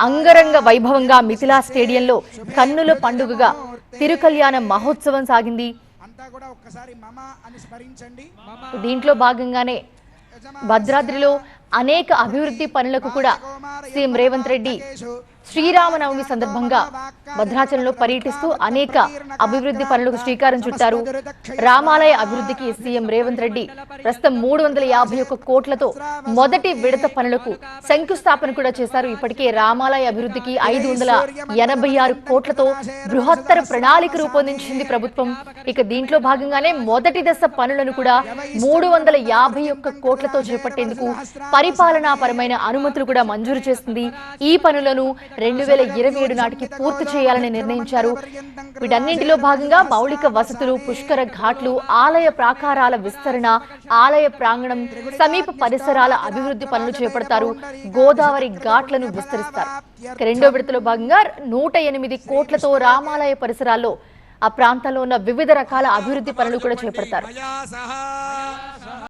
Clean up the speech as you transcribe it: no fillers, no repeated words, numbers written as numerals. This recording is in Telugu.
అంగరంగ వైభవంగా మిథిలా స్టేడియంలో కన్నుల పండుగగా తిరుకల్యాణ మహోత్సవం సాగింది. దీంట్లో భాగంగానే భద్రాద్రిలో అనేక అభివృద్ధి పనులకు కూడా సీఎం రేవంత్ రెడ్డి శ్రీరామనవమి సందర్భంగా భద్రాచలంలో పర్యటిస్తూ అనేక అభివృద్ధి పనులకు శ్రీకారం చుట్టారు. రామాలయ అభివృద్ధికి సీఎం రేవంత్ రెడ్డి ప్రస్తుతం 351 కోట్లతో మొదటి విడత పనులకు శంకుస్థాపన కూడా చేశారు. ఇప్పటికే రామాలయ అభివృద్ధికి 586 కోట్లతో బృహత్తర ప్రణాళిక రూపొందించింది ప్రభుత్వం. ఇక దీంట్లో భాగంగానే మొదటి దశ పనులను కూడా 351 కోట్లతో చేపట్టేందుకు పరిపాలనాపరమైన అనుమతులు కూడా మంజూరు చేస్తుంది. ఈ పనులను 2027 నాటికి పూర్తి చేయాలని నిర్ణయించారు. వీటన్నింటిలో భాగంగా మౌలిక వసతులు, పుష్కర ఘాట్లు, ఆలయ ప్రాకారాల విస్తరణ, ఆలయ ప్రాంగణం, సమీప పరిసరాల అభివృద్ధి పనులు చేపడతారు. గోదావరి ఘాట్లను విస్తరిస్తారు. రెండో విడతలో భాగంగా 108 కోట్లతో రామాలయ పరిసరాల్లో ఆ ప్రాంతంలో ఉన్న వివిధ రకాల అభివృద్ధి పనులు కూడా చేపడతారు.